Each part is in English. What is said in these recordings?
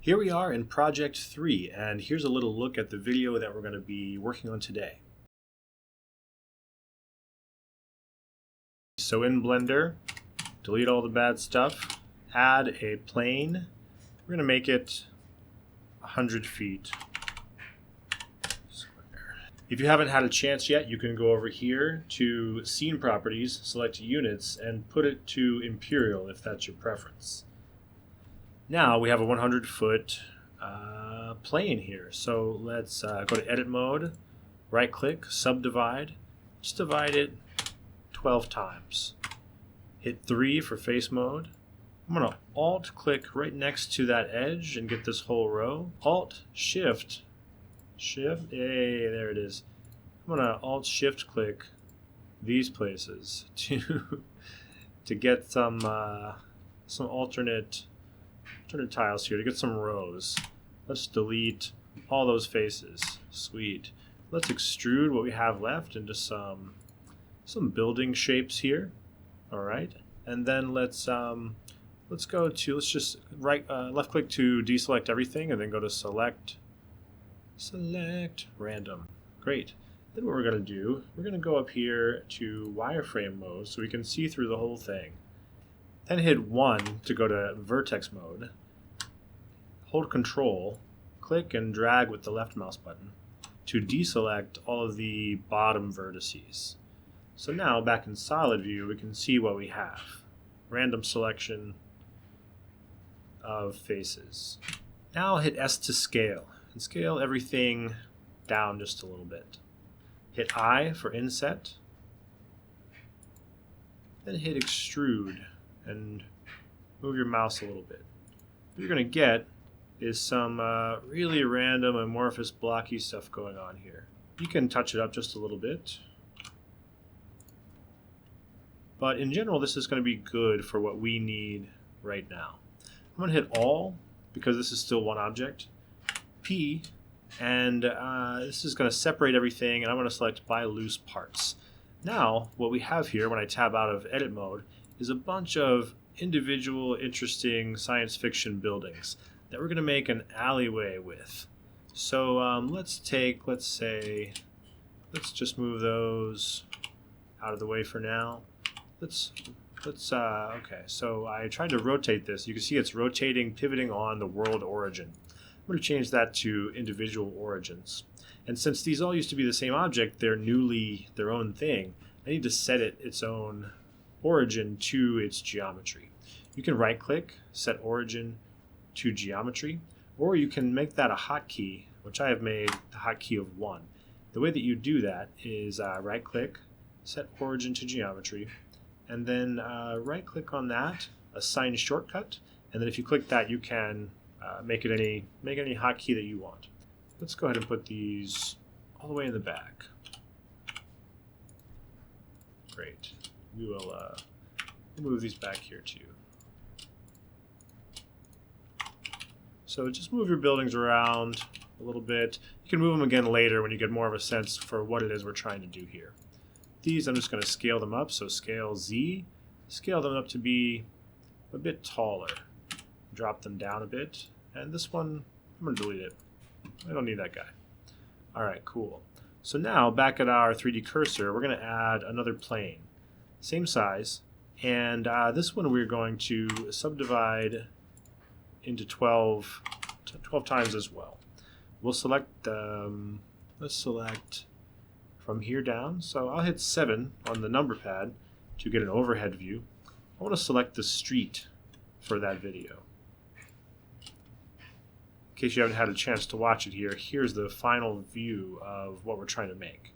Here we are in project 3, and here's a little look at the video that we're going to be working on today. So in Blender, delete all the bad stuff, add a plane. We're going to make it 100 feet square. If you haven't had a chance yet, you can go over here to Scene Properties, select Units, and put it to Imperial if that's your preference. Now we have a 100-foot plane here. So let's go to Edit Mode, right-click, Subdivide. Just divide it 12 times. Hit 3 for Face Mode. I'm going to Alt-click right next to that edge and get this whole row. Alt-Shift. Shift. Hey, there it is. I'm going to Alt-Shift-click these places to get some alternate tiles here to get some rows. Let's delete all those faces. Sweet. Let's extrude what we have left into some building shapes here. All right, and then let's just left click to deselect everything, and then go to select random. Great. Then what we're going to do, we're going to go up here to wireframe mode so we can see through the whole thing. Then hit 1 to go to vertex mode. Hold Control, click and drag with the left mouse button to deselect all of the bottom vertices. So now back in solid view we can see what we have. Random selection of faces. Now hit S to scale and scale everything down just a little bit. Hit I for inset. Then hit extrude and move your mouse a little bit. What you're going to get is some really random amorphous blocky stuff going on here. You can touch it up just a little bit. But in general, this is going to be good for what we need right now. I'm going to hit All, because this is still one object. P, and this is going to separate everything, and I'm going to select By Loose Parts. Now, what we have here, when I tab out of Edit Mode, is a bunch of individual, interesting science fiction buildings that we're going to make an alleyway with. So let's just move those out of the way for now. Okay, so I tried to rotate this. You can see it's rotating, pivoting on the world origin. I'm going to change that to individual origins. And since these all used to be the same object, they're newly their own thing, I need to set it its own origin to its geometry. You can right-click, set origin to geometry, or you can make that a hotkey, which I have made the hotkey of 1. The way that you do that is right-click, set origin to geometry, and then right-click on that, assign shortcut, and then if you click that, you can make any hotkey that you want. Let's go ahead and put these all the way in the back. Great. We will move these back here too. So just move your buildings around a little bit. You can move them again later when you get more of a sense for what it is we're trying to do here. These, I'm just going to scale them up. So scale Z, scale them up to be a bit taller. Drop them down a bit. And this one, I'm going to delete it. I don't need that guy. All right, cool. So now back at our 3D cursor, we're going to add another plane. Same size. And this one we're going to subdivide into 12 times as well. We'll select, let's select from here down. So I'll hit 7 on the number pad to get an overhead view. I want to select the street for that video. In case you haven't had a chance to watch it here, here's the final view of what we're trying to make.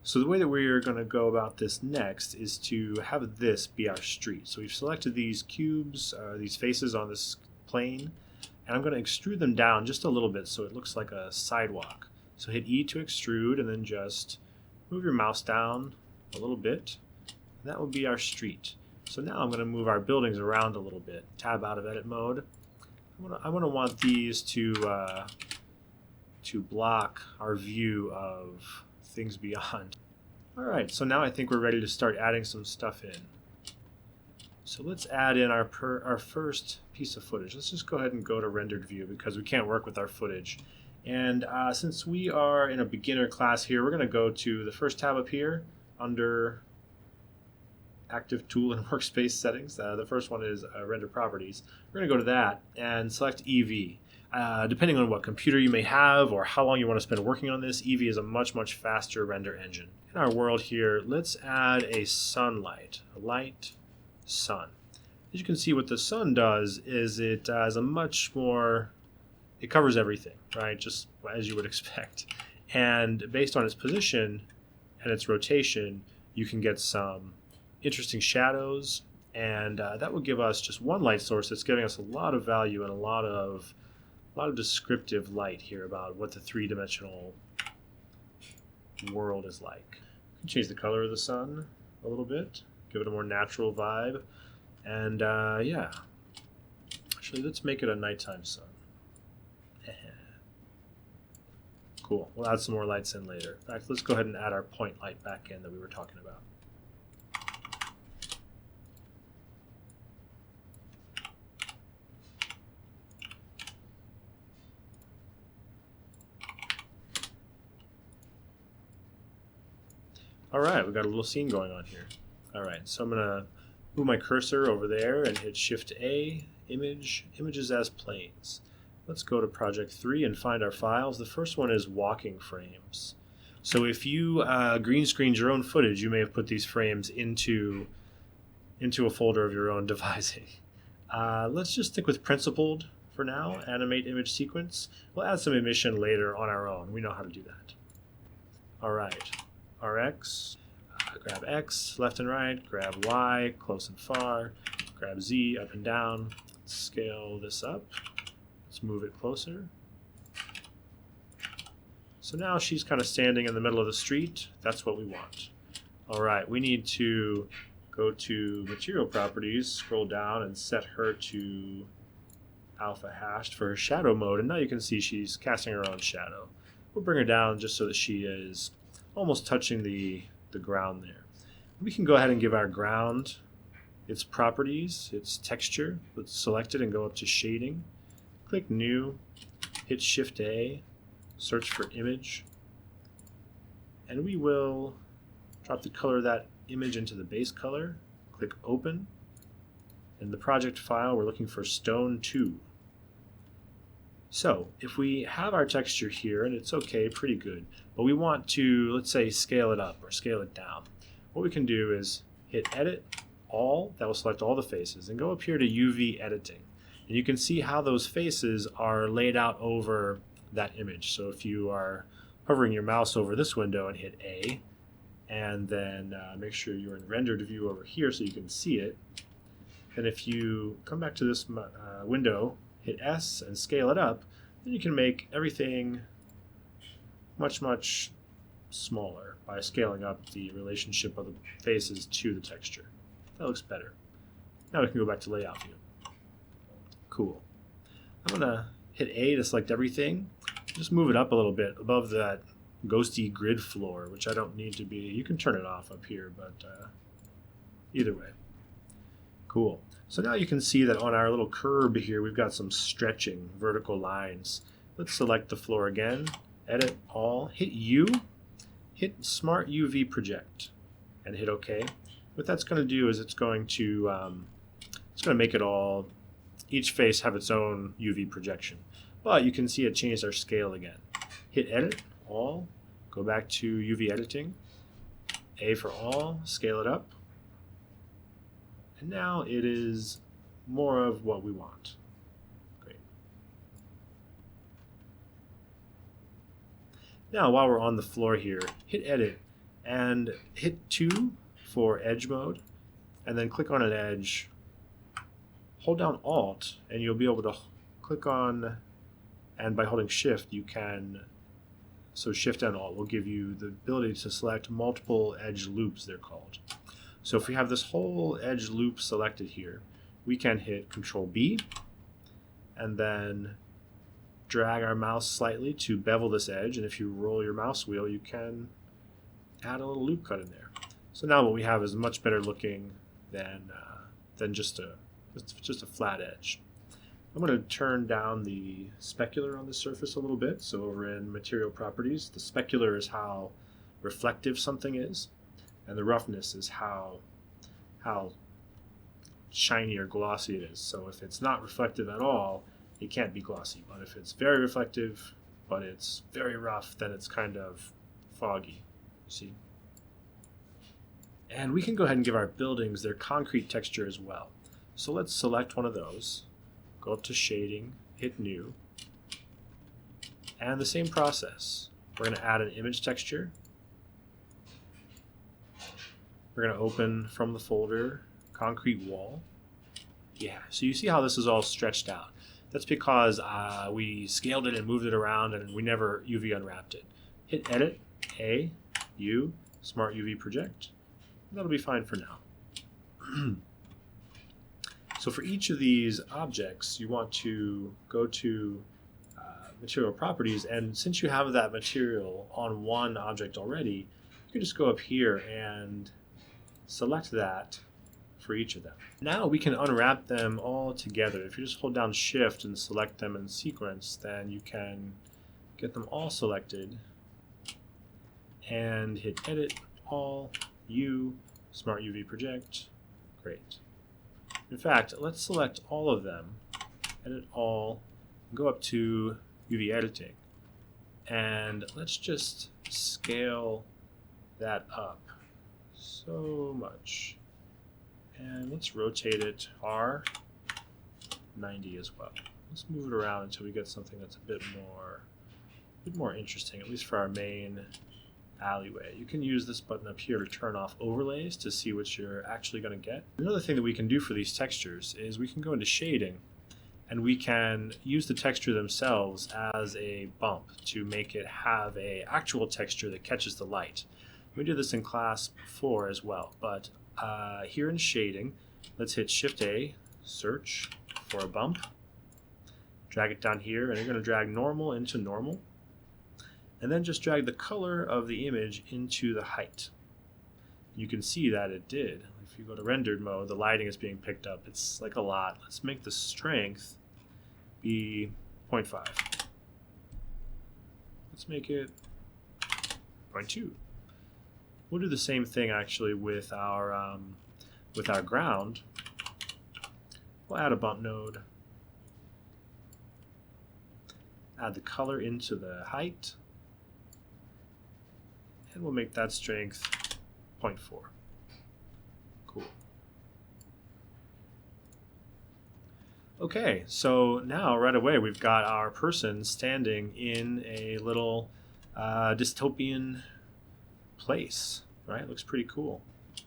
So the way that we're going to go about this next is to have this be our street. So we've selected these cubes, these faces on this plane, and I'm going to extrude them down just a little bit so it looks like a sidewalk. So hit E to extrude, and then just move your mouse down a little bit. And that will be our street. So now I'm going to move our buildings around a little bit. Tab out of edit mode. I want these to block our view of things beyond. All right, so now I think we're ready to start adding some stuff in. So let's add in our first piece of footage. Let's just go ahead and go to rendered view because we can't work with our footage. And since we are in a beginner class here, we're going to go to the first tab up here under Active Tool and Workspace Settings. The first one is Render Properties. We're going to go to that and select EV. Depending on what computer you may have or how long you want to spend working on this, EV is a much faster render engine. In our world here, let's add a sunlight, a light sun. As you can see, what the sun does is it has a much more, it covers everything, right? Just as you would expect. And based on its position and its rotation, you can get some interesting shadows, and that will give us just one light source that's giving us a lot of value and a lot of descriptive light here about what the three-dimensional world is like. We can change the color of the sun a little bit, give it a more natural vibe, and yeah, actually let's make it a nighttime sun. Cool, we'll add some more lights in later. In fact, let's go ahead and add our point light back in that we were talking about. All right, we've got a little scene going on here. All right, so I'm gonna move my cursor over there and hit Shift A, images as planes. Let's go to Project 3 and find our files. The first one is walking frames. So if you green screened your own footage, you may have put these frames into a folder of your own devising. Let's just stick with principled for now, animate image sequence. We'll add some emission later on our own. We know how to do that. All right. RX, grab X, left and right, grab Y, close and far, grab Z, up and down. Let's scale this up. Let's move it closer. So now she's kind of standing in the middle of the street. That's what we want. All right, we need to go to Material Properties, scroll down, and set her to alpha hashed for her shadow mode. And now you can see she's casting her own shadow. We'll bring her down just so that she is almost touching the ground there. We can go ahead and give our ground its properties, its texture. Let's select it and go up to shading. Click New, hit Shift A, search for image, and we will drop the color of that image into the base color. Click Open. In the project file, we're looking for Stone 2. So if we have our texture here, and it's okay, pretty good, but we want to, let's say, scale it up or scale it down, what we can do is hit Edit, All, that will select all the faces, and go up here to UV Editing. And you can see how those faces are laid out over that image. So if you are hovering your mouse over this window and hit A, and then make sure you're in rendered view over here so you can see it, and if you come back to this window, hit S and scale it up, then you can make everything much smaller by scaling up the relationship of the faces to the texture. That looks better. Now we can go back to layout view. Cool. I'm gonna hit A to select everything. Just move it up a little bit above that ghosty grid floor, which I don't need to be. You can turn it off up here, but either way. Cool. So now you can see that on our little curb here, we've got some stretching vertical lines. Let's select the floor again, edit all, hit U, hit Smart UV Project, and hit OK. What that's going to do is it's going to make it all, each face have its own UV projection. But you can see it changed our scale again. Hit Edit, All, go back to UV Editing, A for all, scale it up. And now it is more of what we want. Great. Now while we're on the floor here, hit Edit and hit 2 for edge mode, and then click on an edge, hold down Alt, and you'll be able to click on, and by holding Shift you can, so Shift and Alt will give you the ability to select multiple edge loops, they're called. So if we have this whole edge loop selected here, we can hit Control B and then drag our mouse slightly to bevel this edge, and if you roll your mouse wheel you can add a little loop cut in there. So now what we have is much better looking than than just a flat edge. I'm going to turn down the specular on the surface a little bit. So over in material properties, the specular is how reflective something is, and the roughness is how shiny or glossy it is. So if it's not reflective at all, it can't be glossy. But if it's very reflective, but it's very rough, then it's kind of foggy. See? And we can go ahead and give our buildings their concrete texture as well. So let's select one of those, go up to shading, hit new, and the same process. We're going to add an image texture. We're going to open from the folder concrete wall. Yeah, so you see how this is all stretched out. That's because we scaled it and moved it around and we never UV unwrapped it. Hit edit, A, U, smart UV project. That'll be fine for now. So for each of these objects, you want to go to material properties, and since you have that material on one object already, you can just go up here and select that for each of them. Now we can unwrap them all together. If you just hold down Shift and select them in sequence, then you can get them all selected and hit edit, all, U, smart UV project. Great. In fact, let's select all of them, edit all, and go up to UV editing. And let's just scale that up so much. And let's rotate it R 90 as well. Let's move it around until we get something that's a bit more interesting, at least for our main alleyway. You can use this button up here to turn off overlays to see what you're actually going to get. Another thing that we can do for these textures is we can go into shading and we can use the texture themselves as a bump to make it have a actual texture that catches the light. We did this in class before as well, but here in shading, let's hit Shift A, search for a bump, drag it down here, and you're going to drag normal into normal, and then just drag the color of the image into the height. You can see that it did. If you go to rendered mode, the lighting is being picked up. It's like a lot. Let's make the strength be 0.5. Let's make it 0.2. We'll do the same thing actually with our ground. We'll add a bump node, add the color into the height, and we'll make that strength 0.4. Cool. Okay, so now right away we've got our person standing in a little dystopian place, right? Looks pretty cool.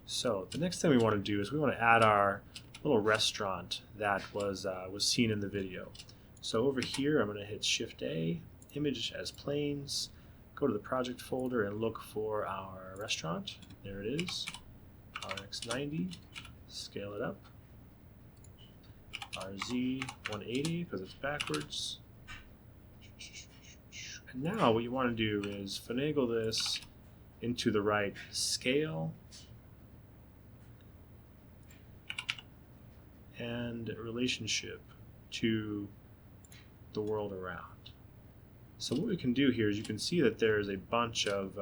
So the next thing we want to do is we want to add our little restaurant that was seen in the video. So over here I'm going to hit Shift A, image as planes, go to the project folder and look for our restaurant. There it is, RX90, scale it up, RZ 180 because it's backwards. And now what you want to do is finagle this into the right scale and relationship to the world around. So what we can do here is you can see that there's a bunch of,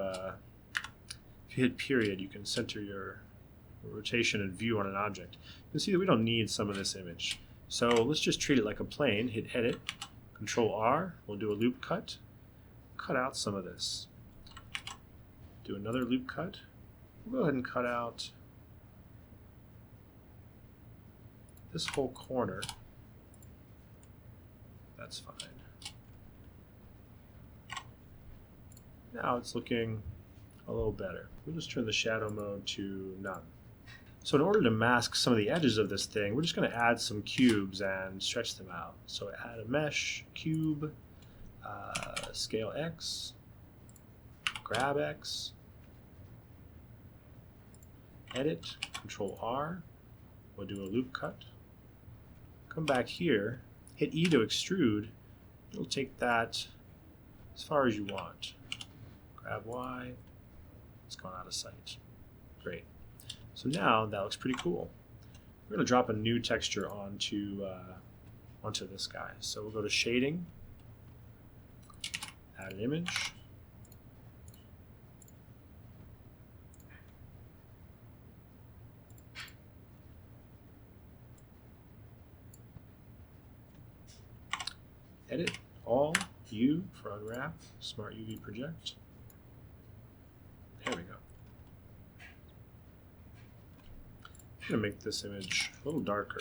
if you hit period, you can center your rotation and view on an object. You can see that we don't need some of this image. So let's just treat it like a plane, hit edit, Control R, we'll do a loop cut, cut out some of this. Do another loop cut. We'll go ahead and cut out this whole corner. That's fine. Now it's looking a little better. We'll just turn the shadow mode to none. So in order to mask some of the edges of this thing, we're just going to add some cubes and stretch them out. So add a mesh, cube, scale X, grab X, edit, Control R, we'll do a loop cut, come back here, hit E to extrude, it'll take that as far as you want. Grab Y, it's gone out of sight. Great. So now that looks pretty cool. we're going to drop a new texture onto this guy. So we'll go to shading, add an image. Edit, all, U for unwrap, smart UV project. There we go. I'm going to make this image a little darker.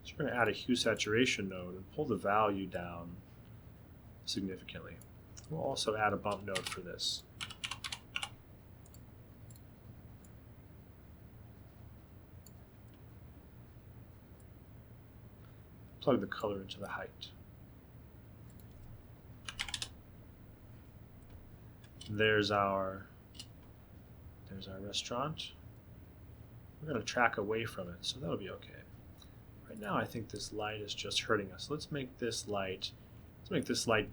So we're going to add a hue saturation node and pull the value down significantly. We'll also add a bump node for this. Plug the color into the height. There's our restaurant. We're going to track away from it, so that'll be okay. Right now I think this light is just hurting us. Let's make this light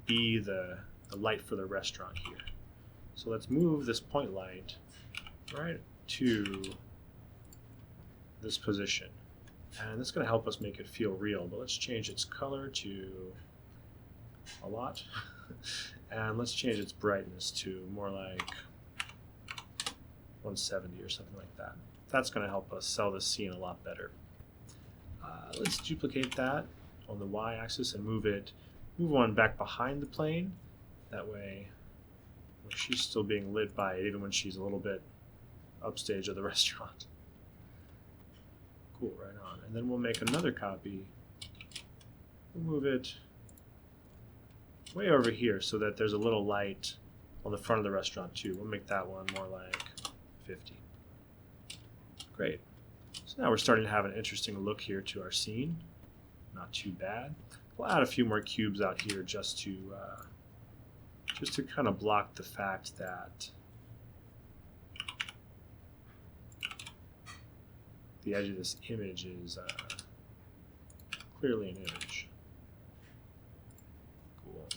be the light for the restaurant here. So let's move this point light right to this position. And that's going to help us make it feel real, but let's change its color to a lot. And let's change its brightness to more like 170 or something like that. That's going to help us sell this scene a lot better. Let's duplicate that on the y-axis and move one back behind the plane. That way she's still being lit by it even when she's a little bit upstage of the restaurant. Cool, right on. And then we'll make another copy. We'll move it way over here so that there's a little light on the front of the restaurant too. We'll make that one more like 50. Great. So now we're starting to have an interesting look here to our scene. Not too bad. We'll add a few more cubes out here just to kind of block the fact that the edge of this image is clearly an image. Cool.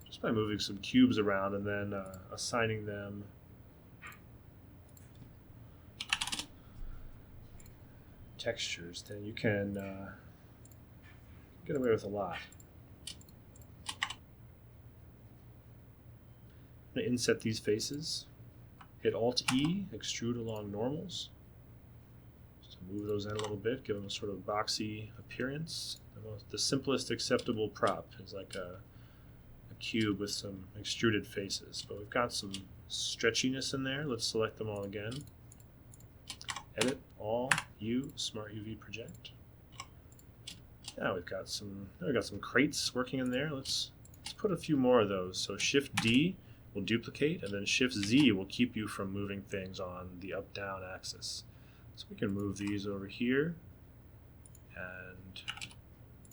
Just by moving some cubes around and then assigning them textures, then you can get away with a lot. I'm going to inset these faces, hit Alt-E, extrude along normals, just to move those in a little bit, give them a sort of boxy appearance. The simplest acceptable prop is like a cube with some extruded faces, but we've got some stretchiness in there. Let's select them all again. Edit, all, U, smart UV project. Now we've got some crates working in there. Let's put a few more of those. So Shift D will duplicate, and then Shift Z will keep you from moving things on the up-down axis. So we can move these over here and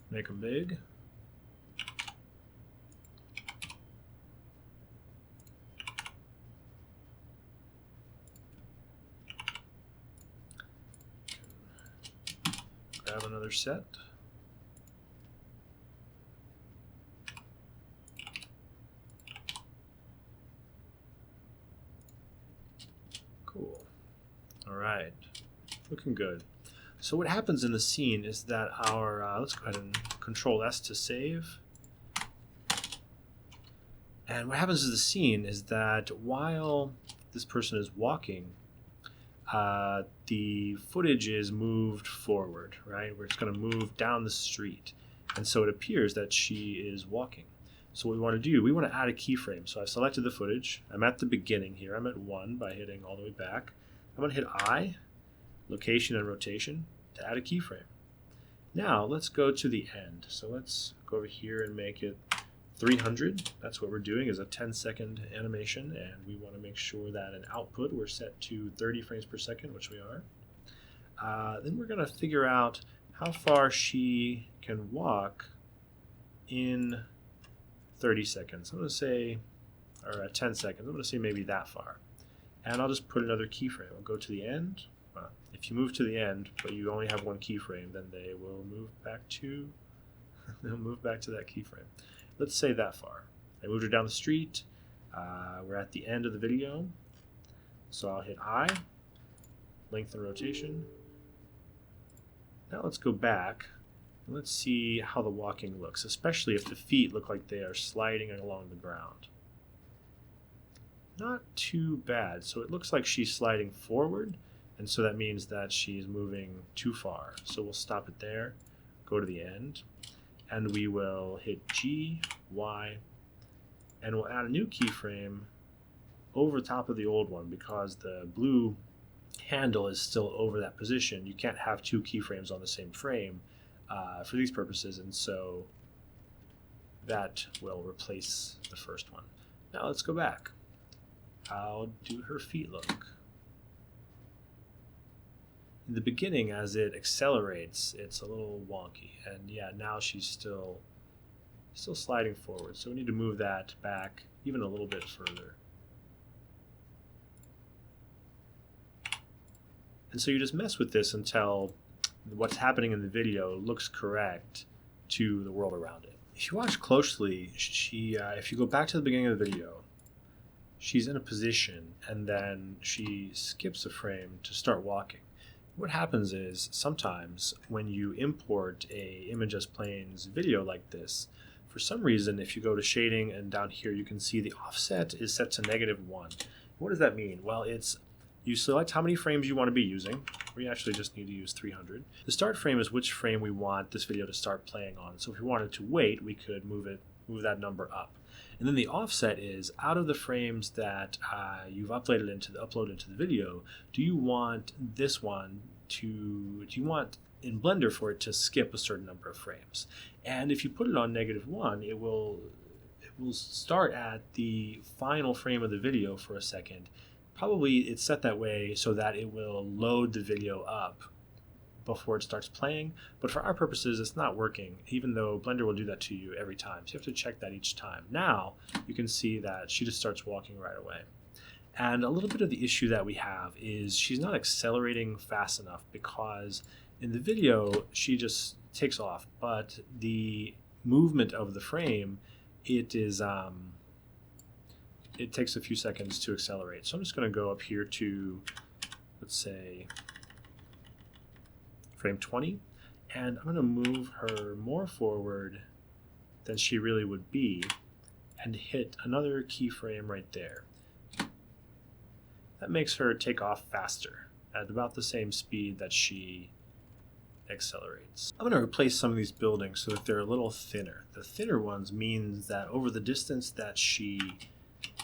make them big. Grab another set. Cool. All right, looking good. So what happens in the scene is that our, let's go ahead and Control S to save. And what happens in the scene is that while this person is walking, the footage is moved forward, right? Where it's going to move down the street. And so it appears that she is walking. So what we want to do, we want to add a keyframe. So I've selected the footage. I'm at the beginning here. I'm at 1 by hitting all the way back. I'm going to hit I, location and rotation, to add a keyframe. Now let's go to the end. So let's go over here and make it 300. That's what we're doing, is a 10-second animation, and we want to make sure that in output we're set to 30 frames per second, which we are. Then we're going to figure out how far she can walk in 30 seconds. I'm going to say, or 10 seconds. I'm going to say maybe that far. And I'll just put another keyframe. I'll go to the end. Well, if you move to the end, but you only have one keyframe, then they will move back to that keyframe. Let's say that far. I moved her down the street. We're at the end of the video. So I'll hit I, lengthen rotation. Now let's go back and let's see how the walking looks, especially if the feet look like they are sliding along the ground. Not too bad. So it looks like she's sliding forward, and so that means that she's moving too far. So we'll stop it there, go to the end, and we will hit G, Y, and we'll add a new keyframe over top of the old one because the blue handle is still over that position. You can't have two keyframes on the same frame for these purposes, and so that will replace the first one. Now let's go back. How do her feet look? In the beginning, as it accelerates, it's a little wonky, and yeah, now she's still sliding forward, so we need to move that back even a little bit further. And so you just mess with this until what's happening in the video looks correct to the world around it. If you watch closely, if you go back to the beginning of the video, she's in a position and then she skips a frame to start walking. What happens is sometimes when you import a image as planes video like this, for some reason, if you go to shading and down here, you can see the offset is set to -1. What does that mean? Well, you select how many frames you want to be using. We actually just need to use 300. The start frame is which frame we want this video to start playing on. So if we wanted to wait, we could move that number up. And then the offset is out of the frames that you've uploaded into the video. Do you want this one do you want in Blender for it to skip a certain number of frames? And if you put it on -1, it will start at the final frame of the video for a second. Probably it's set that way so that it will load the video up before it starts playing, but for our purposes it's not working, even though Blender will do that to you every time. So you have to check that each time. Now you can see that she just starts walking right away. And a little bit of the issue that we have is she's not accelerating fast enough because in the video she just takes off, but the movement of the frame, it takes a few seconds to accelerate. So I'm just going to go up here to, let's say, frame 20, and I'm going to move her more forward than she really would be and hit another keyframe right there. That makes her take off faster at about the same speed that she accelerates. I'm going to replace some of these buildings so that they're a little thinner. The thinner ones means that over the distance that she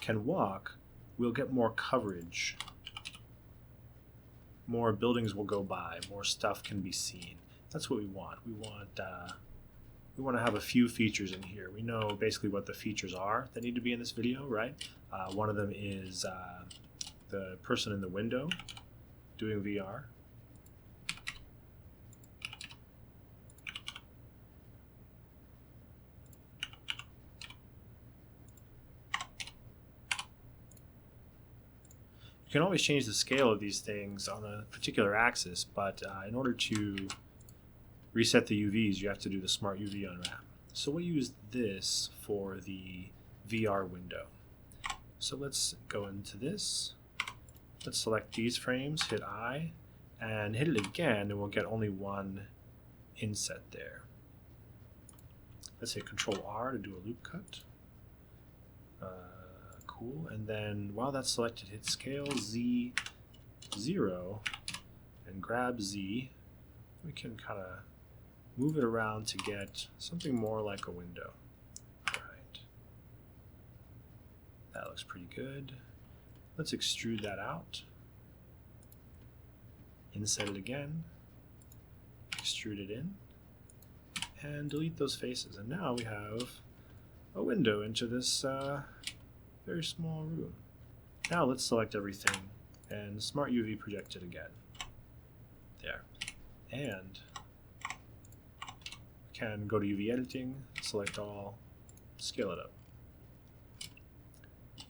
can walk, we'll get more coverage. More buildings will go by, more stuff can be seen. That's what we want. We want to have a few features in here. We know basically what the features are that need to be in this video, right? One of them is the person in the window doing VR. You can always change the scale of these things on a particular axis, but in order to reset the UVs, you have to do the Smart UV unwrap. So we'll use this for the VR window. So let's go into this. Let's select these frames, hit I, and hit it again, and we'll get only one inset there. Let's hit Control R to do a loop cut. Cool. And then while that's selected, hit Scale Z0 and grab Z. We can kind of move it around to get something more like a window. All right. That looks pretty good. Let's extrude that out. Inset it again. Extrude it in. And delete those faces. And now we have a window into this very small room. Now let's select everything and Smart UV project it again. There. And we can go to UV editing, select all, scale it up.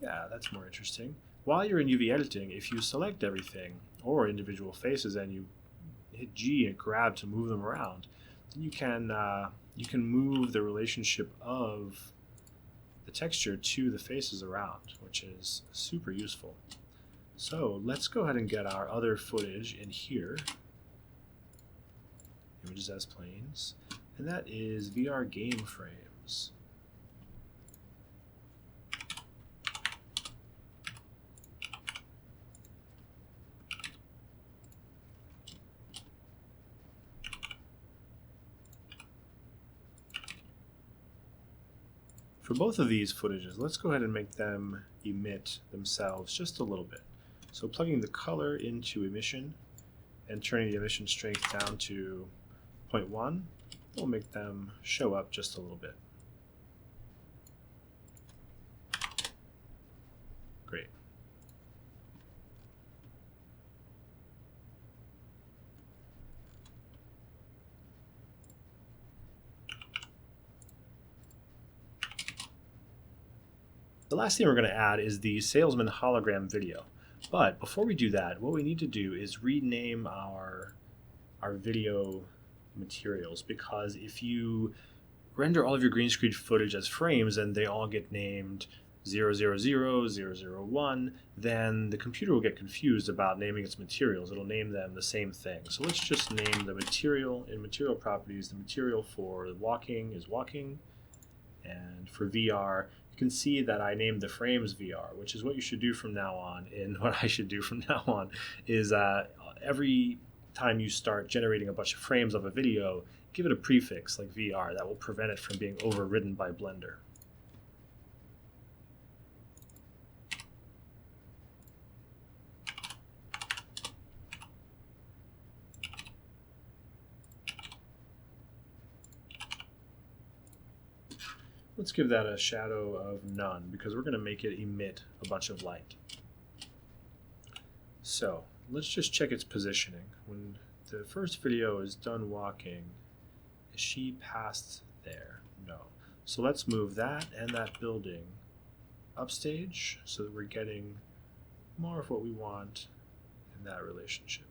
Yeah, that's more interesting. While you're in UV editing, if you select everything or individual faces and you hit G and grab to move them around, then you can move the relationship of the texture to the faces around, which is super useful. So let's go ahead and get our other footage in here, images as planes, and that is VR game frames. For both of these footages, let's go ahead and make them emit themselves just a little bit. So plugging the color into emission and turning the emission strength down to 0.1 will make them show up just a little bit. Great. The last thing we're going to add is the salesman hologram video. But before we do that, what we need to do is rename our video materials, because if you render all of your green screen footage as frames and they all get named 000, 001, then the computer will get confused about naming its materials. It'll name them the same thing. So let's just name the material in material properties. The material for walking is walking, and for VR, you can see that I named the frames VR, which is what you should do from now on. And what I should do from now on is every time you start generating a bunch of frames of a video, give it a prefix like VR. That will prevent it from being overridden by Blender. Let's give that a shadow of none, because we're going to make it emit a bunch of light. So let's just check its positioning. When the first video is done walking, is she past there? No. So let's move that and that building upstage so that we're getting more of what we want in that relationship.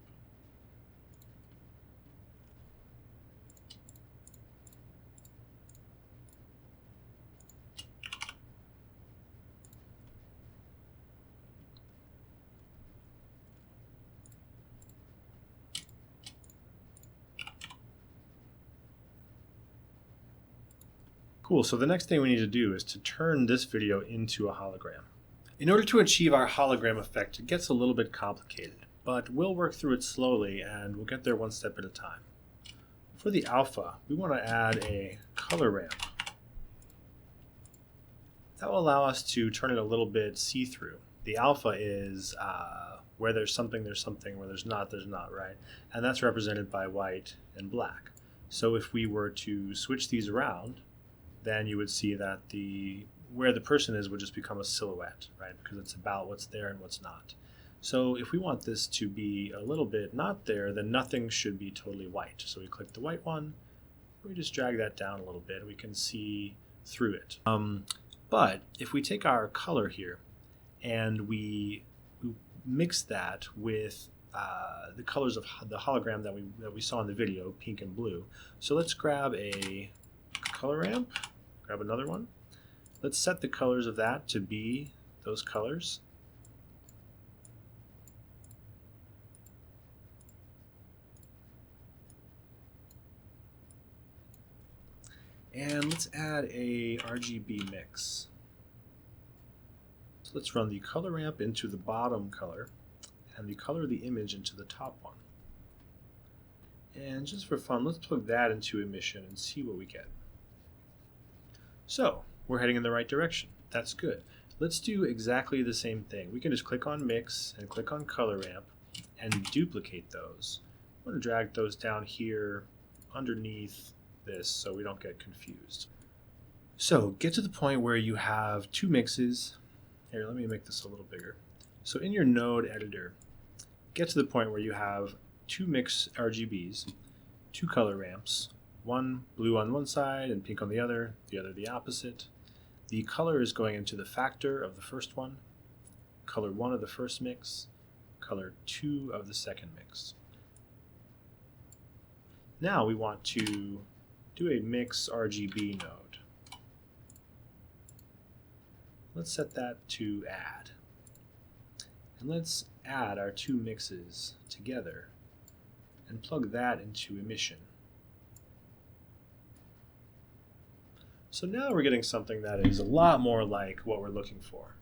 Cool, so the next thing we need to do is to turn this video into a hologram. In order to achieve our hologram effect, it gets a little bit complicated, but we'll work through it slowly and we'll get there one step at a time. For the alpha, we want to add a color ramp. That will allow us to turn it a little bit see-through. The alpha is where there's something, where there's not, right? And that's represented by white and black. So if we were to switch these around, then you would see that where the person is would just become a silhouette, right? Because it's about what's there and what's not. So if we want this to be a little bit not there, then nothing should be totally white. So we click the white one, we just drag that down a little bit, we can see through it. But if we take our color here and we mix that with the colors of the hologram that we saw in the video, pink and blue. So let's grab a color ramp, grab another one. Let's set the colors of that to be those colors. And let's add a RGB mix. So let's run the color ramp into the bottom color and the color of the image into the top one. And just for fun, let's plug that into emission and see what we get. So we're heading in the right direction. That's good. Let's do exactly the same thing. We can just click on mix and click on color ramp and duplicate those. I'm going to drag those down here underneath this so we don't get confused. So get to the point where you have two mixes. Here, let me make this a little bigger. So in your node editor, get to the point where you have two mix RGBs, two color ramps, one blue on one side and pink on the other the opposite. The color is going into the factor of the first one, color 1 of the first mix, color 2 of the second mix. Now we want to do a mix RGB node. Let's set that to add. And let's add our two mixes together and plug that into emission. So now we're getting something that is a lot more like what we're looking for.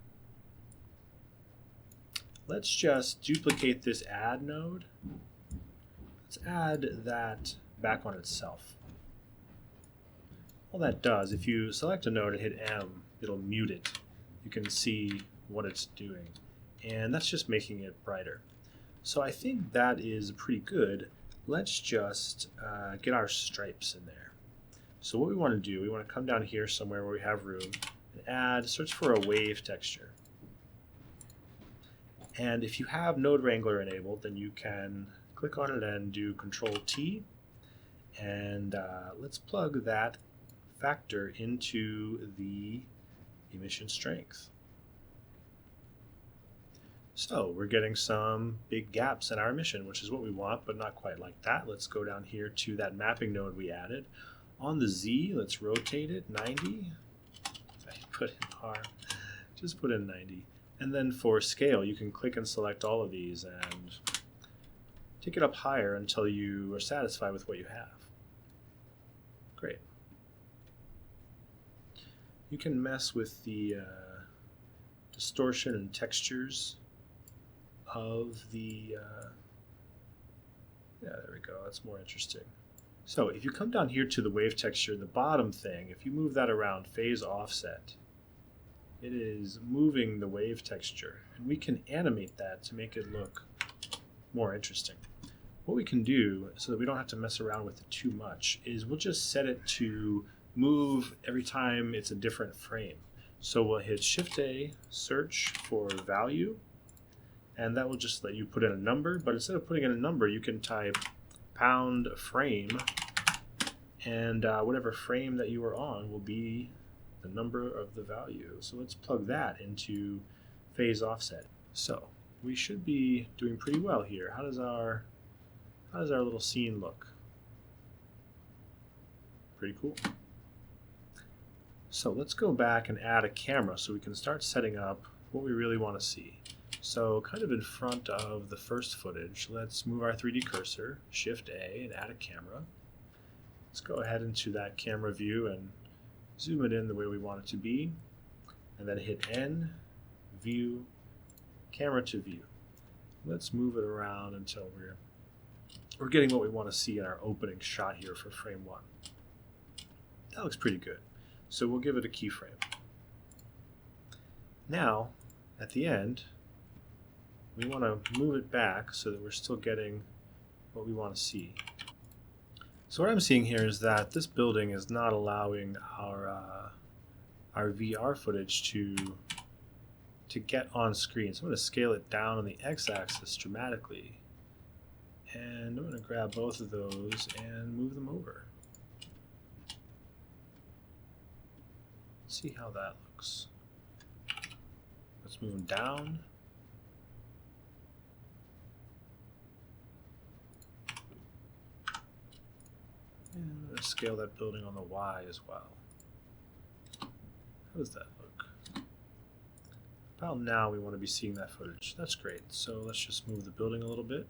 Let's just duplicate this add node. Let's add that back on itself. All that does, if you select a node and hit M, it'll mute it. You can see what it's doing. And that's just making it brighter. So I think that is pretty good. Let's just get our stripes in there. So what we want to do, we want to come down here somewhere where we have room and add, search for a wave texture. And if you have Node Wrangler enabled, then you can click on it and do Control T. And let's plug that factor into the emission strength. So we're getting some big gaps in our emission, which is what we want, but not quite like that. Let's go down here to that mapping node we added. On the Z, let's rotate it 90. I put in R, just put in 90. And then for scale, you can click and select all of these and take it up higher until you are satisfied with what you have. Great. You can mess with the distortion and textures of the, yeah, there we go, that's more interesting. So if you come down here to the wave texture, the bottom thing, if you move that around phase offset, it is moving the wave texture, and we can animate that to make it look more interesting. What we can do, so that we don't have to mess around with it too much, is we'll just set it to move every time it's a different frame. So we'll hit Shift-A, search for value, and that will just let you put in a number, but instead of putting in a number, you can type pound frame, and whatever frame that you are on will be the number of the value. So let's plug that into phase offset. So we should be doing pretty well here. How does our little scene look? Pretty cool. So let's go back and add a camera so we can start setting up what we really want to see. So kind of in front of the first footage, let's move our 3D cursor, Shift-A, and add a camera. Let's go ahead into that camera view and zoom it in the way we want it to be, and then hit N, View, Camera to View. Let's move it around until we're getting what we want to see in our opening shot here for frame 1. That looks pretty good. So we'll give it a keyframe. Now, at the end, we want to move it back so that we're still getting what we want to see. So what I'm seeing here is that this building is not allowing our VR footage to get on screen. So I'm going to scale it down on the x-axis dramatically. And I'm going to grab both of those and move them over. Let's see how that looks. Let's move them down. And I'm going to scale that building on the Y as well. How does that look? About now we want to be seeing that footage. That's great. So let's just move the building a little bit.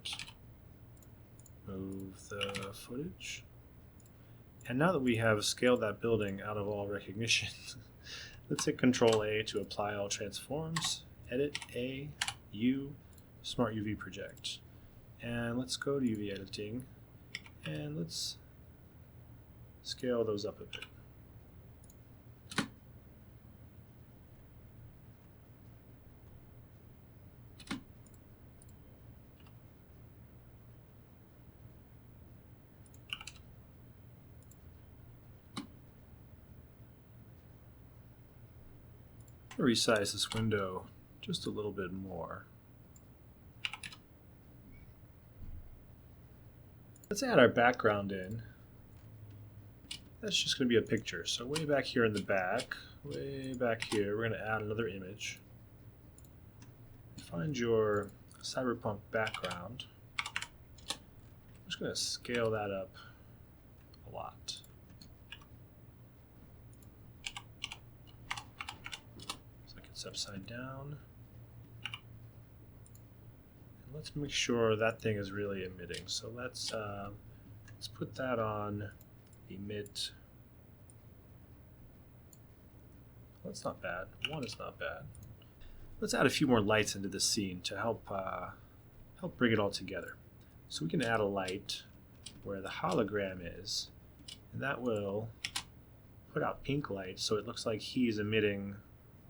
Move the footage. And now that we have scaled that building out of all recognition, let's hit Control A to apply all transforms. Edit A, U, Smart UV Project. And let's go to UV editing and let's scale those up a bit. Resize this window just a little bit more. Let's add our background in. That's just going to be a picture. So way back here in the back, way back here, we're going to add another image. Find your cyberpunk background. I'm just going to scale that up a lot. It's upside down. And let's make sure that thing is really emitting. So let's put that on emit. That's not bad. 1 is not bad. Let's add a few more lights into this scene to help bring it all together. So we can add a light where the hologram is, and that will put out pink light so it looks like he's emitting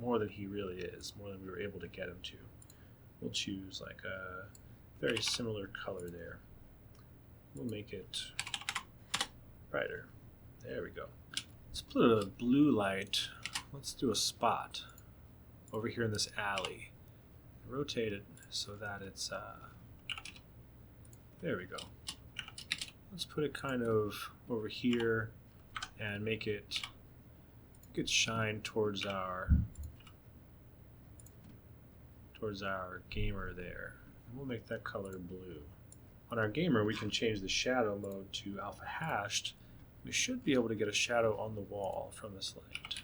more than he really is, more than we were able to get him to. We'll choose like a very similar color there. We'll make it brighter. There we go. Let's put a blue light. Let's do a spot over here in this alley. Rotate it so that it's, there we go. Let's put it kind of over here and make it shine towards our gamer there. And we'll make that color blue. On our gamer, we can change the shadow mode to alpha hashed. We should be able to get a shadow on the wall from this light.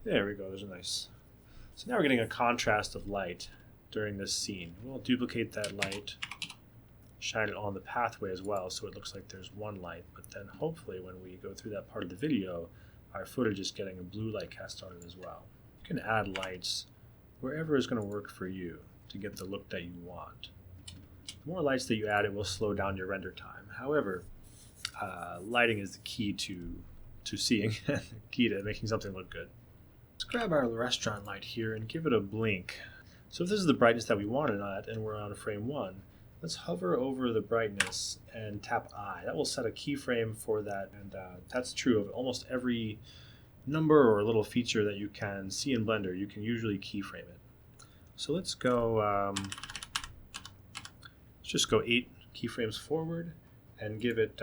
There we go, there's a nice. So now we're getting a contrast of light during this scene. We'll duplicate that light, shine it on the pathway as well so it looks like there's one light, but then hopefully when we go through that part of the video, our footage is getting a blue light cast on it as well. You can add lights wherever is going to work for you to get the look that you want. The more lights that you add, it will slow down your render time. However, lighting is the key to seeing, the key to making something look good. Let's grab our restaurant light here and give it a blink. So if this is the brightness that we wanted on it and we're on frame 1, let's hover over the brightness and tap I. That will set a keyframe for that, and that's true of almost every number or little feature that you can see in Blender. You can usually keyframe it. So let's go, let's just go 8 keyframes forward and give it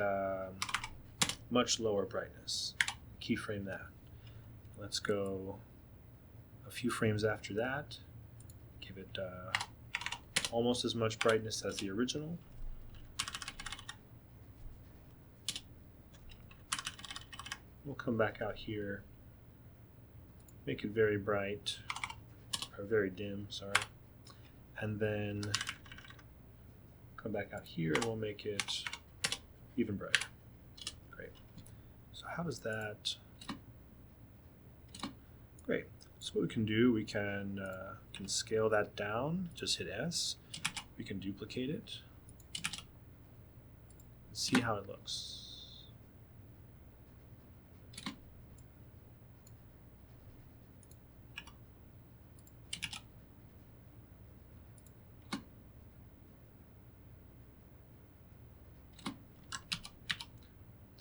much lower brightness. Keyframe that. Let's go a few frames after that. Give it almost as much brightness as the original. We'll come back out here, make it very bright, or very dim, sorry. And then come back out here and we'll make it even brighter. Great. So how does that... Great. So what we can do, we can scale that down. Just hit S. We can duplicate it. See how it looks.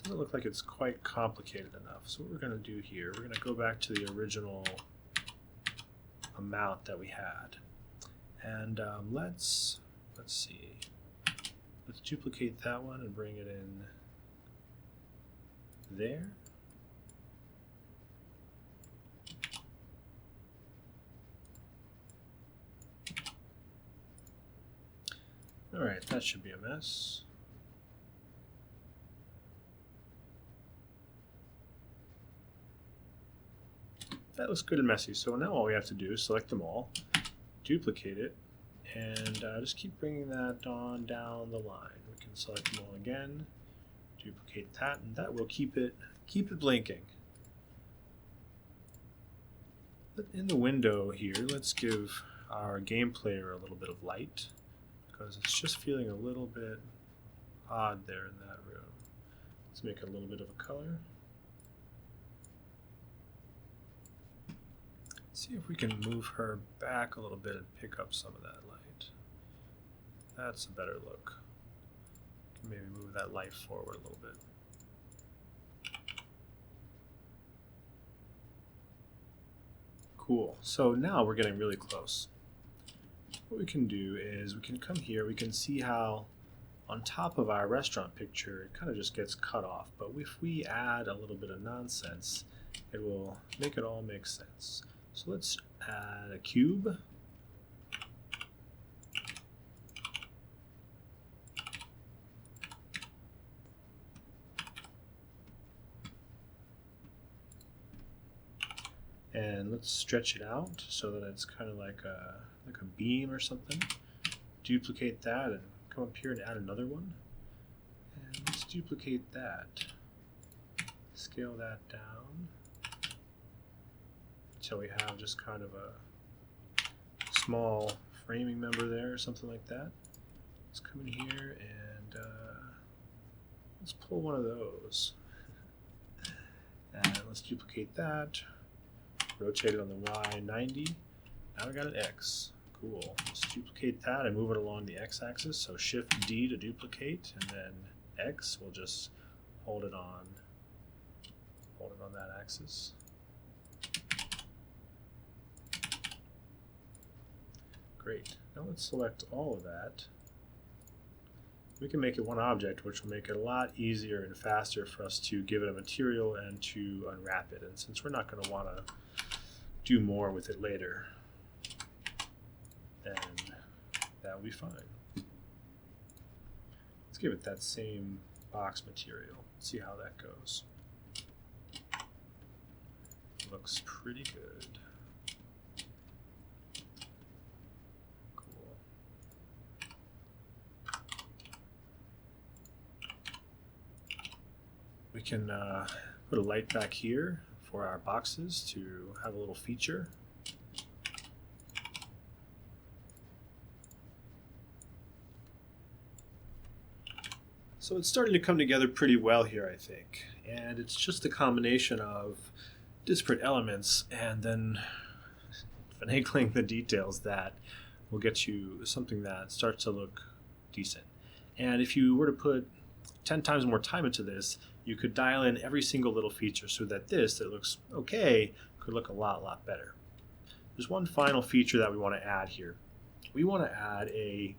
Doesn't look like it's quite complicated enough. So what we're going to do here, we're going to go back to the original amount that we had, and let's see. Let's duplicate that one and bring it in there. All right, that should be a mess. That looks good and messy. So now all we have to do is select them all, duplicate it, and just keep bringing that on down the line. We can select them all again, duplicate that, and that will keep it blinking. In the window here, let's give our game player a little bit of light because it's just feeling a little bit odd there in that room. Let's make it a little bit of a color. See if we can move her back a little bit and pick up some of that light. That's a better look. Maybe move that light forward a little bit. Cool. So now we're getting really close. What we can do is we can come here, we can see how on top of our restaurant picture it kind of just gets cut off. But if we add a little bit of nonsense, it will make it all make sense. So let's add a cube. And let's stretch it out so that it's kind of like a beam or something. Duplicate that and come up here and add another one. And let's duplicate that. Scale that down until we have just kind of a small framing member there or something like that. Let's come in here and let's pull one of those. And let's duplicate that. Rotate it on the Y 90. Now we got an X. Cool. Let's duplicate that and move it along the X axis. So Shift D to duplicate, and then X, we'll just hold it on that axis. Great. Now let's select all of that. We can make it one object, which will make it a lot easier and faster for us to give it a material and to unwrap it. And since we're not going to want to do more with it later, then that will be fine. Let's give it that same box material. See how that goes. Looks pretty good. Cool. We can put a light back here for our boxes to have a little feature. So it's starting to come together pretty well here, I think. And it's just a combination of disparate elements and then finagling the details that will get you something that starts to look decent. And if you were to put 10 times more time into this, you could dial in every single little feature so that this, that looks okay, could look a lot better. There's one final feature that we want to add here. We want to add a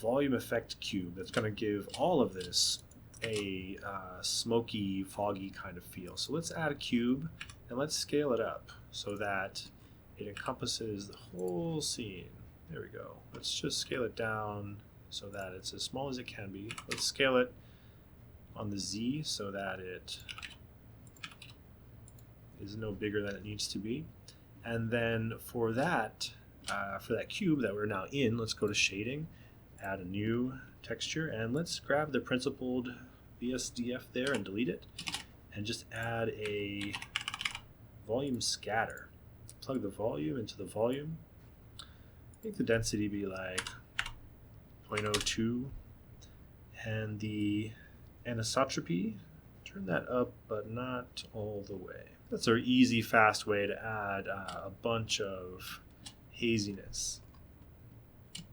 volume effect cube that's going to give all of this a smoky, foggy kind of feel. So let's add a cube and let's scale it up so that it encompasses the whole scene. There we go. Let's just scale it down so that it's as small as it can be. Let's scale it on the Z so that it is no bigger than it needs to be. And then for that cube that we're now in, let's go to shading, add a new texture, and let's grab the principled VSDF there and delete it, and just add a volume scatter. Plug the volume into the volume. Make the density be like 0.02, and the anisotropy, turn that up but not all the way. That's our easy, fast way to add a bunch of haziness.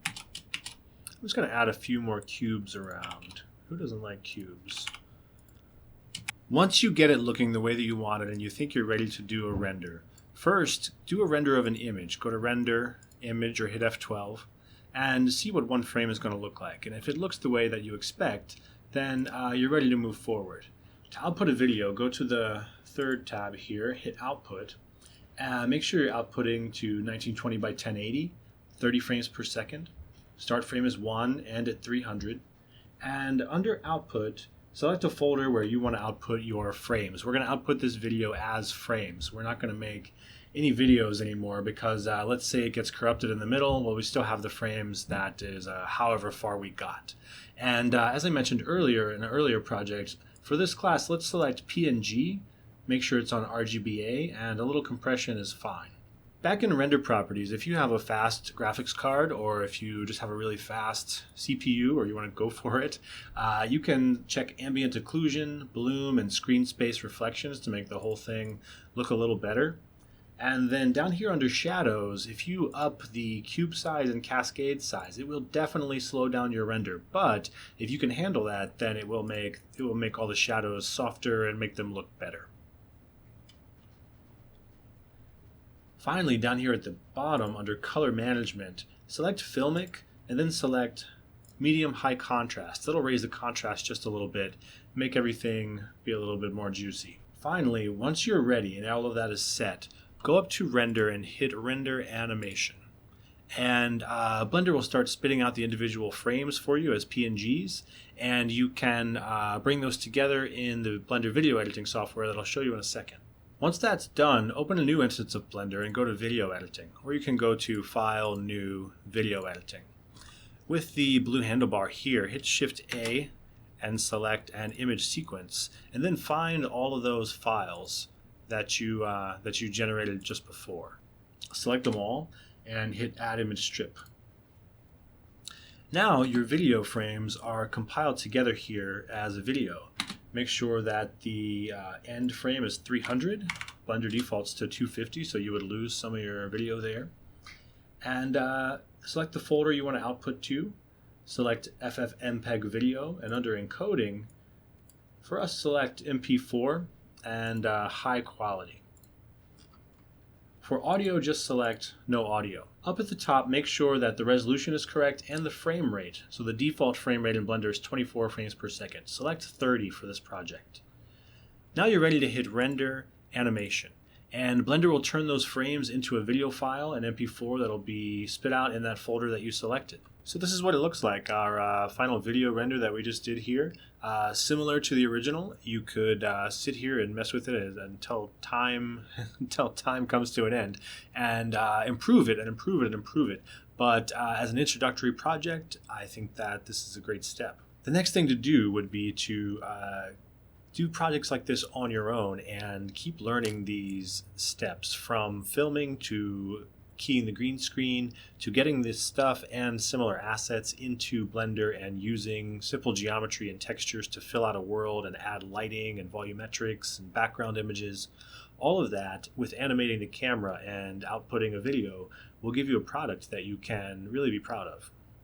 I'm just going to add a few more cubes around. Who doesn't like cubes? Once you get it looking the way that you want it and you think you're ready to do a render, first do a render of an image. Go to Render, Image, or hit F12 and see what one frame is going to look like. And if it looks the way that you expect, then you're ready to move forward. To output a video, go to the third tab here, hit Output, and make sure you're outputting to 1920 by 1080, 30 frames per second. Start frame is 1, end at 300. And under Output, select a folder where you want to output your frames. We're going to output this video as frames. We're not going to make any videos anymore because let's say it gets corrupted in the middle. Well, we still have the frames that is however far we got. And as I mentioned earlier in an earlier project, for this class, let's select PNG, make sure it's on RGBA, and a little compression is fine. Back in render properties, if you have a fast graphics card or if you just have a really fast CPU or you want to go for it, you can check ambient occlusion, bloom, and screen space reflections to make the whole thing look a little better. And then down here under shadows, if you up the cube size and cascade size, it will definitely slow down your render. But if you can handle that, then it will make all the shadows softer and make them look better. Finally, down here at the bottom under color management, select Filmic and then select medium high contrast. That'll raise the contrast just a little bit, make everything be a little bit more juicy. Finally, once you're ready and all of that is set, go up to Render and hit Render Animation. And Blender will start spitting out the individual frames for you as PNGs, and you can bring those together in the Blender video editing software that I'll show you in a second. Once that's done, open a new instance of Blender and go to Video Editing, or you can go to File, New, Video Editing. With the blue handlebar here, hit Shift A and select an image sequence, and then find all of those files that you generated just before. Select them all and hit Add Image Strip. Now your video frames are compiled together here as a video. Make sure that the end frame is 300. Blender defaults to 250, so you would lose some of your video there. And select the folder you want to output to. Select FFmpeg video, and under encoding, for us select MP4 and high quality. For audio, just select no audio. Up at the top, make sure that the resolution is correct and the frame rate. So the default frame rate in Blender is 24 frames per second. Select 30 for this project. Now you're ready to hit Render, Animation. And Blender will turn those frames into a video file, an MP4 that'll be spit out in that folder that you selected. So this is what it looks like, our final video render that we just did here. Similar to the original, you could sit here and mess with it until time comes to an end, and improve it and improve it and improve it. But as an introductory project, I think that this is a great step. The next thing to do would be to do projects like this on your own and keep learning these steps, from filming to keying the green screen to getting this stuff and similar assets into Blender and using simple geometry and textures to fill out a world and add lighting and volumetrics and background images. All of that with animating the camera and outputting a video will give you a product that you can really be proud of.